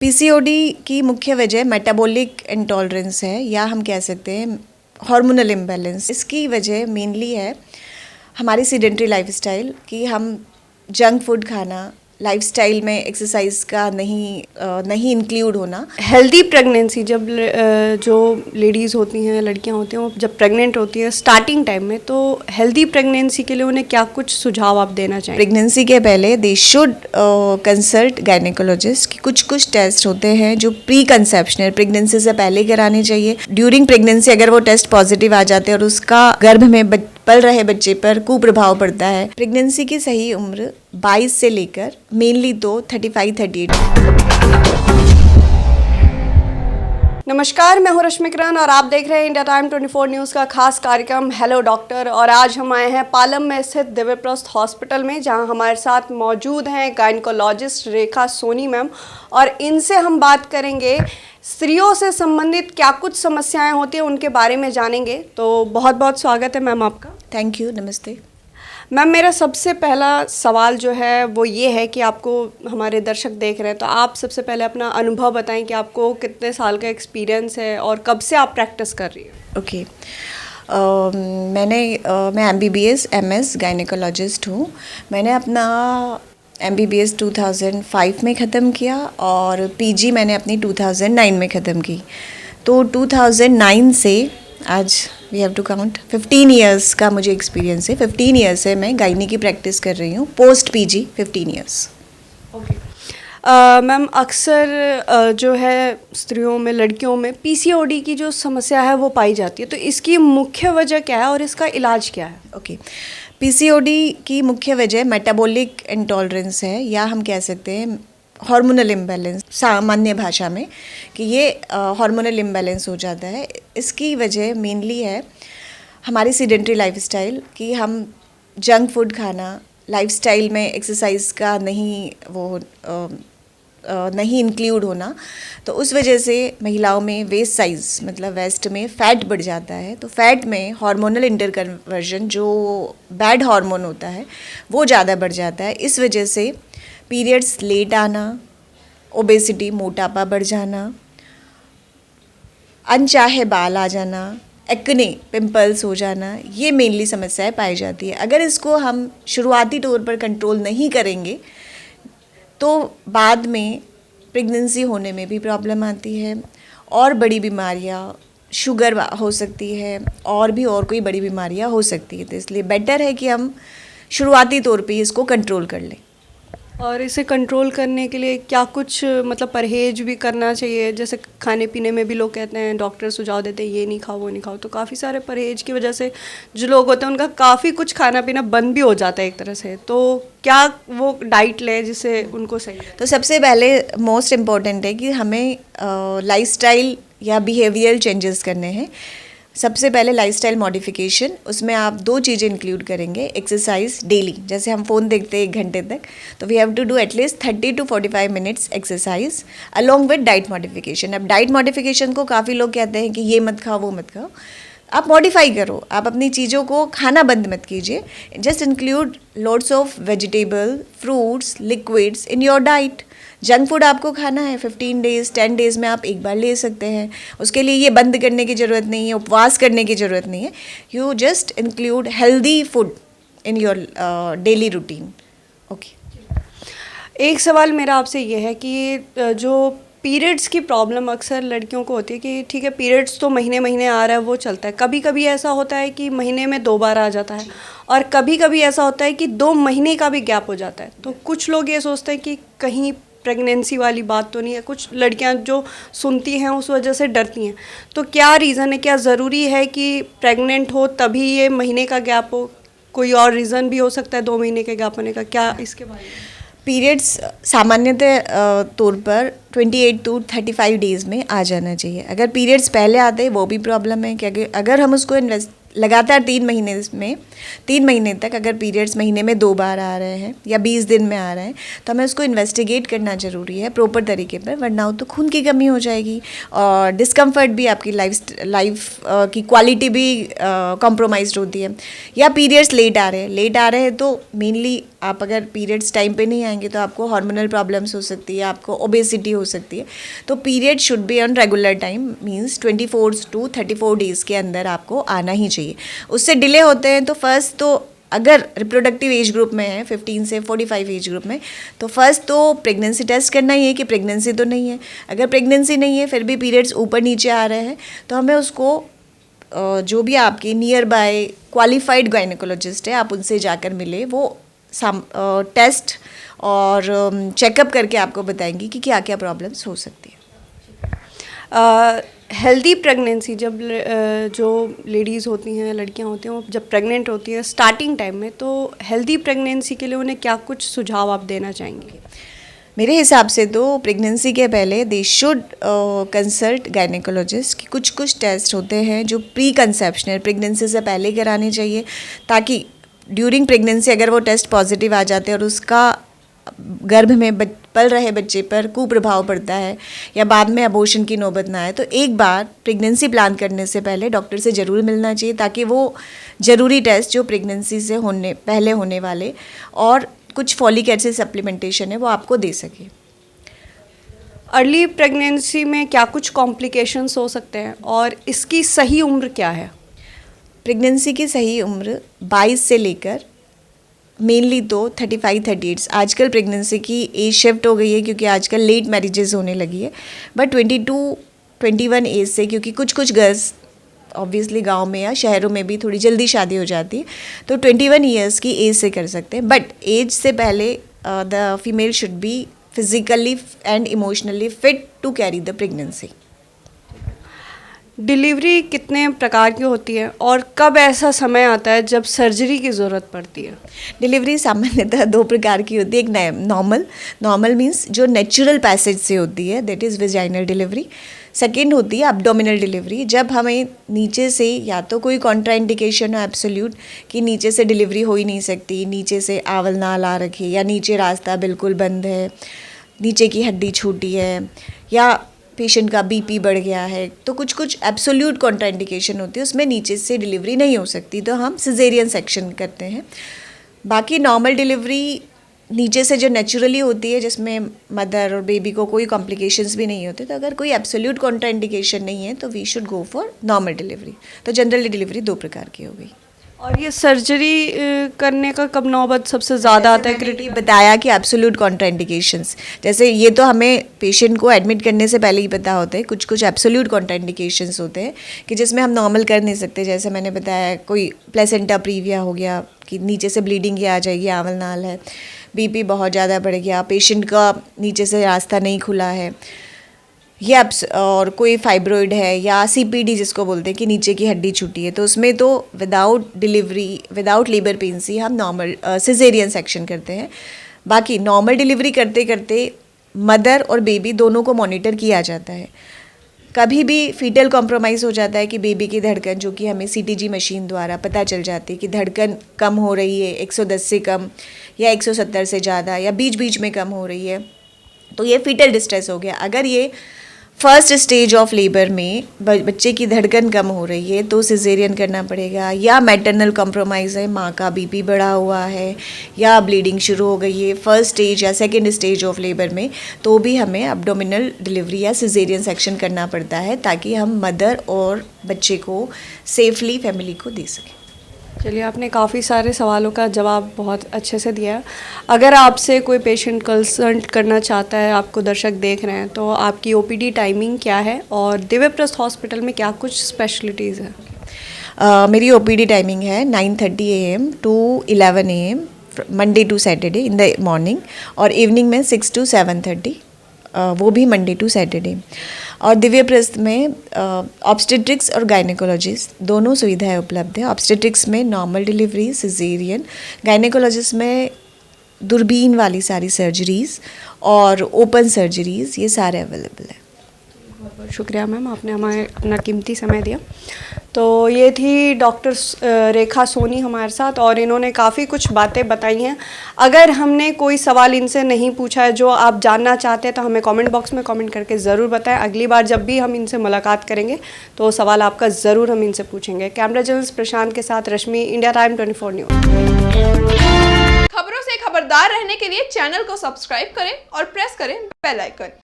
PCOD की मुख्य वजह मेटाबॉलिक इंटॉलरेंस है या हम कह सकते हैं हार्मोनल इम्बैलेंस। इसकी वजह मेनली है हमारी सीडेंटरी लाइफस्टाइल कि हम जंक फूड खाना, लाइफस्टाइल में एक्सरसाइज का नहीं इंक्लूड होना। हेल्दी प्रेगनेंसी जब जो लेडीज़ होती हैं, लड़कियां होती हैं, वो जब प्रेग्नेंट होती हैं स्टार्टिंग टाइम में, तो हेल्दी प्रेगनेंसी के लिए उन्हें क्या कुछ सुझाव आप देना चाहेंगे? प्रेगनेंसी के पहले दे शुड कंसल्ट गायनेकोलॉजिस्ट। कुछ टेस्ट होते हैं जो प्री कंसेप्शनल प्रेगनेंसी से पहले कराने चाहिए। ड्यूरिंग प्रेगनेंसी अगर वो टेस्ट पॉजिटिव आ जाते हैं और उसका गर्भ में पल रहे बच्चे पर कुप्रभाव पड़ता है। प्रेगनेंसी की सही उम्र 22 से लेकर मेनली तो 35-38। नमस्कार, मैं हूं रश्मि किरण और आप देख रहे हैं इंडिया टाइम 24 न्यूज़ का खास कार्यक्रम हेलो डॉक्टर। और आज हम आए हैं पालम में स्थित दिव्यप्रस्थ हॉस्पिटल में, जहां हमारे साथ मौजूद हैं गायनेकोलॉजिस्ट रेखा सोनी मैम, और इनसे हम बात करेंगे स्त्रियों से संबंधित क्या कुछ समस्याएं होती हैं उनके बारे में जानेंगे। तो बहुत बहुत स्वागत है मैम आपका। थैंक यू, नमस्ते मैम। मेरा सबसे पहला सवाल जो है वो ये है कि आपको हमारे दर्शक देख रहे हैं, तो आप सबसे पहले अपना अनुभव बताएं कि आपको कितने साल का एक्सपीरियंस है और कब से आप प्रैक्टिस कर रही हैं? ओके। मैं MBBS MS गायनेकोलॉजिस्ट हूँ। मैंने अपना MBBS 2005 में ख़त्म किया और PG मैंने अपनी 2009 में ख़त्म की। तो 2009 से आज we have to count 15 years का मुझे एक्सपीरियंस है। 15 ईयर्स से मैं गायनी की प्रैक्टिस कर रही हूँ, post PG 15 years. Okay ma'am, अक्सर जो है स्त्रियों में, लड़कियों में PCOD की जो समस्या है वो पाई जाती है, तो इसकी मुख्य वजह क्या है और इसका इलाज क्या है? ओके। PCOD की मुख्य वजह मेटाबॉलिक इंटॉलरेंस है या हम कह सकते हैं हार्मोनल इम्बैलेंस, सामान्य भाषा में कि ये हार्मोनल इम्बैलेंस हो जाता है। इसकी वजह मेनली है हमारी सीडेंटरी लाइफस्टाइल कि हम जंक फूड खाना, लाइफस्टाइल में एक्सरसाइज का नहीं इंक्लूड होना। तो उस वजह से महिलाओं में वेस्ट साइज मतलब वेस्ट में फ़ैट बढ़ जाता है। तो फैट में हार्मोनल इंटरकन्वर्जन, जो बैड हार्मोन होता है, वो ज़्यादा बढ़ जाता है। इस वजह से पीरियड्स लेट आना, ओबेसिटी, मोटापा बढ़ जाना, अनचाहे बाल आ जाना, एक्ने, पिंपल्स हो जाना, ये मेनली समस्याएं पाई जाती है। अगर इसको हम शुरुआती तौर पर कंट्रोल नहीं करेंगे तो बाद में प्रेगनेंसी होने में भी प्रॉब्लम आती है और बड़ी बीमारियां, शुगर हो सकती है और कोई बड़ी बीमारियां हो सकती है। तो इसलिए बेटर है कि हम शुरुआती तौर पे इसको कंट्रोल कर लें। और इसे कंट्रोल करने के लिए क्या कुछ मतलब परहेज भी करना चाहिए? जैसे खाने पीने में भी लोग कहते हैं, डॉक्टर सुझाव देते हैं ये नहीं खाओ वो नहीं खाओ, तो काफ़ी सारे परहेज की वजह से जो लोग होते हैं उनका काफ़ी कुछ खाना पीना बंद भी हो जाता है एक तरह से। तो क्या वो डाइट लें जिससे उनको सही है? तो सबसे पहले मोस्ट इम्पॉर्टेंट है कि हमें लाइफस्टाइल या बिहेवियर चेंजेस करने हैं। सबसे पहले लाइफस्टाइल मॉडिफिकेशन, उसमें आप 2 चीज़ें इंक्लूड करेंगे। एक्सरसाइज डेली, जैसे हम फ़ोन देखते हैं 1 घंटे तक, तो we have to do at least 30 to 45 minutes exercise along with diet modification. अब डाइट मॉडिफिकेशन को काफ़ी लोग कहते हैं कि ये मत खाओ वो मत खाओ, आप मॉडिफाई करो। आप अपनी चीज़ों को खाना बंद मत कीजिए। Just include lots of vegetable, fruits, liquids in your diet. Junk food आपको खाना है 15 डेज़ 10 डेज़ में आप एक बार ले सकते हैं। उसके लिए ये बंद करने की ज़रूरत नहीं है, उपवास करने की ज़रूरत नहीं है। You just include healthy food in your daily routine. Okay. एक सवाल मेरा आपसे ये है कि जो पीरियड्स की प्रॉब्लम अक्सर लड़कियों को होती है कि ठीक है पीरियड्स तो महीने महीने आ रहा है वो चलता है, कभी कभी ऐसा होता है कि महीने में 2 बार आ जाता है, और कभी कभी ऐसा होता है कि 2 महीने का भी गैप हो जाता है। तो कुछ लोग ये सोचते हैं कि कहीं प्रेगनेंसी वाली बात तो नहीं है, कुछ लड़कियां जो सुनती हैं उस वजह से डरती हैं। तो क्या रीज़न है, क्या ज़रूरी है कि प्रेग्नेंट हो तभी ये महीने का गैप हो? कोई और रीज़न भी हो सकता है 2 महीने के गैप होने का? क्या इसके बारे में? पीरियड्स सामान्यतः तौर पर 28 to 35 डेज़ में आ जाना चाहिए। अगर पीरियड्स पहले आते हैं वो भी प्रॉब्लम है, क्योंकि अगर हम उसको लगातार 3 महीने तक अगर पीरियड्स महीने में 2 बार आ रहे हैं या 20 दिन में आ रहे हैं, तो हमें उसको इन्वेस्टिगेट करना ज़रूरी है प्रॉपर तरीके पर, वरना तो खून की कमी हो जाएगी और डिस्कम्फर्ट भी, आपकी लाइफ की क्वालिटी भी कॉम्प्रोमाइज़ होती है। या पीरियड्स लेट आ रहे हैं तो मेनली आप अगर पीरियड्स टाइम पे नहीं आएंगे तो आपको हार्मोनल प्रॉब्लम्स हो सकती है, आपको ओबेसिटी हो सकती है। तो period should be on regular time, means 24 to 34 days के अंदर आपको आना ही चाहिए। उससे डिले होते हैं तो फर्स्ट तो अगर रिप्रोडक्टिव एज ग्रुप में है 15 से 45 एज ग्रुप में, तो फर्स्ट तो प्रेगनेंसी टेस्ट करना ही है कि प्रेगनेंसी तो नहीं है। अगर प्रेगनेंसी नहीं है फिर भी पीरियड्स ऊपर नीचे आ रहे हैं तो हमें उसको जो भी आपकी नियर बाय क्वालिफाइड गायनेकोलॉजिस्ट है आप उनसे जाकर मिले, वो टेस्ट और चेकअप करके आपको बताएंगी कि क्या क्या प्रॉब्लम्स हो सकती है। हेल्दी प्रेगनेंसी जब जो लेडीज़ होती हैं, लड़कियां होती हैं, वो जब प्रेग्नेंट होती हैं स्टार्टिंग टाइम में, तो हेल्दी प्रेगनेंसी के लिए उन्हें क्या कुछ सुझाव आप देना चाहेंगे? मेरे हिसाब से तो प्रेगनेंसी के पहले दे शुड कंसल्ट गायनेकोलॉजिस्ट कि कुछ कुछ टेस्ट होते हैं जो प्री कंसेप्शनल प्रेगनेंसी से पहले कराने चाहिए, ताकि ड्यूरिंग प्रेगनेंसी अगर वो टेस्ट पॉजिटिव आ जाते हैं और उसका गर्भ में पल रहे बच्चे पर कुप्रभाव पड़ता है या बाद में अबॉर्शन की नौबत ना आए, तो एक बार प्रेगनेंसी प्लान करने से पहले डॉक्टर से ज़रूर मिलना चाहिए, ताकि वो ज़रूरी टेस्ट जो प्रेगनेंसी से पहले होने वाले और कुछ फॉलिक एसिड सप्लीमेंटेशन है वो आपको दे सके। अर्ली प्रेगनेंसी में क्या कुछ कॉम्प्लिकेशंस हो सकते हैं और इसकी सही उम्र क्या है? प्रेगनेंसी की सही उम्र 22 से लेकर मेनली तो 35-38। आजकल प्रेगनेंसी की एज शिफ्ट हो गई है क्योंकि आजकल लेट मैरिजेस होने लगी है, बट 22-21 एज से, क्योंकि कुछ कुछ गर्ल्स ऑब्वियसली गांव में या शहरों में भी थोड़ी जल्दी शादी हो जाती है, तो 21 ईयर्स की एज से कर सकते हैं। बट एज से पहले the female should be physically and emotionally fit to carry the pregnancy. Delivery कितने प्रकार की होती है और कब ऐसा समय आता है जब सर्जरी की ज़रूरत पड़ती है? डिलीवरी सामान्यतः 2 प्रकार की होती है। एक नॉर्मल मीन्स जो नेचुरल पैसेज से होती है, that is vaginal delivery. Second होती है एब्डोमिनल डिलीवरी, जब हमें नीचे से या तो कोई कॉन्ट्राइंडिकेशन हो एब्सोल्यूट कि नीचे से डिलीवरी हो ही नहीं सकती, नीचे से आवल नाल आ रखी है या नीचे रास्ता बिल्कुल बंद है, नीचे की हड्डी छूटी है या पेशेंट का बीपी बढ़ गया है, तो कुछ कुछ एब्सोल्यूट कॉन्ट्राइंडिकेशन होती है, उसमें नीचे से डिलीवरी नहीं हो सकती, तो हम सिजेरियन सेक्शन करते हैं। बाकी नॉर्मल डिलीवरी नीचे से जो नेचुरली होती है, जिसमें मदर और बेबी को कोई कॉम्प्लिकेशंस भी नहीं होते, तो अगर कोई एब्सोल्यूट कॉन्ट्राइंडिकेशन नहीं है तो we should go for normal delivery. तो जनरली डिलीवरी 2 प्रकार की हो गई। और ये सर्जरी करने का कब नौबत सबसे ज़्यादा आता है? क्रिटिकल बताया कि एब्सोल्यूट कॉन्ट्राइंडिकेशंस, जैसे ये तो हमें पेशेंट को एडमिट करने से पहले ही पता होता है, कुछ कुछ एब्सोल्यूट कॉन्ट्राइंडिकेशंस होते हैं कि जिसमें हम नॉर्मल कर नहीं सकते। जैसे मैंने बताया कोई प्लेसेंटा प्रीविया हो गया कि नीचे से ब्लीडिंग आ जाएगी, आवल नाल है, बीपी बहुत ज़्यादा बढ़ गया, पेशेंट का नीचे से रास्ता नहीं खुला है, या और कोई फाइब्रॉइड है या सीपीडी जिसको बोलते हैं कि नीचे की हड्डी छूटी है, तो उसमें तो without delivery without labour pain से हम नॉर्मल सिजेरियन सेक्शन करते हैं। बाकी नॉर्मल डिलीवरी करते करते मदर और बेबी दोनों को मॉनिटर किया जाता है। कभी भी फीटल कॉम्प्रोमाइज़ हो जाता है कि बेबी की धड़कन, जो कि हमें सीटीजी मशीन द्वारा पता चल जाती है कि धड़कन कम हो रही है 110 से कम या 170 से ज़्यादा या बीच बीच में कम हो रही है, तो ये फीटल डिस्ट्रेस हो गया। अगर ये फर्स्ट स्टेज ऑफ लेबर में बच्चे की धड़कन कम हो रही है तो सिजेरियन करना पड़ेगा, या मैटरनल कॉम्प्रोमाइज़ है, माँ का बीपी बढ़ा हुआ है या ब्लीडिंग शुरू हो गई है फर्स्ट स्टेज या सेकंड स्टेज ऑफ लेबर में, तो भी हमें एब्डोमिनल डिलीवरी या सिजेरियन सेक्शन करना पड़ता है, ताकि हम मदर और बच्चे को सेफली फैमिली को दे सकें। चलिए, आपने काफ़ी सारे सवालों का जवाब बहुत अच्छे से दिया। अगर आपसे कोई पेशेंट कंसल्ट करना चाहता है, आपको दर्शक देख रहे हैं, तो आपकी ओपीडी टाइमिंग क्या है और दिव्यप्रस्थ हॉस्पिटल में क्या कुछ स्पेशलिटीज़ हैं? मेरी ओपीडी टाइमिंग है 9:30 AM to 11 AM Monday to Saturday in the morning, और इवनिंग में 6 to 7:30, वो भी मंडे टू सैटरडे। और दिव्यप्रस्थ में ऑब्स्टेट्रिक्स और गायनेकोलॉजिस्ट दोनों सुविधाएं उपलब्ध है। ऑब्स्टेट्रिक्स में नॉर्मल डिलीवरी, सिजेरियन, गायनेकोलॉजिस्ट में दूरबीन वाली सारी सर्जरीज़ और ओपन सर्जरीज़, ये सारे अवेलेबल है। बहुत बहुत शुक्रिया मैम, आपने हमें अपना कीमती समय दिया। तो ये थी डॉक्टर रेखा सोनी हमारे साथ, और इन्होंने काफ़ी कुछ बातें बताई हैं। अगर हमने कोई सवाल इनसे नहीं पूछा है जो आप जानना चाहते हैं, तो हमें कमेंट बॉक्स में कमेंट करके ज़रूर बताएं। अगली बार जब भी हम इनसे मुलाकात करेंगे तो सवाल आपका ज़रूर हम इनसे पूछेंगे। कैमरा जर्नलिस्ट प्रशांत के साथ रश्मि, इंडिया टाइम 24 न्यूज़। खबरों से खबरदार रहने के लिए चैनल को सब्सक्राइब करें और प्रेस करें बेल आइकन।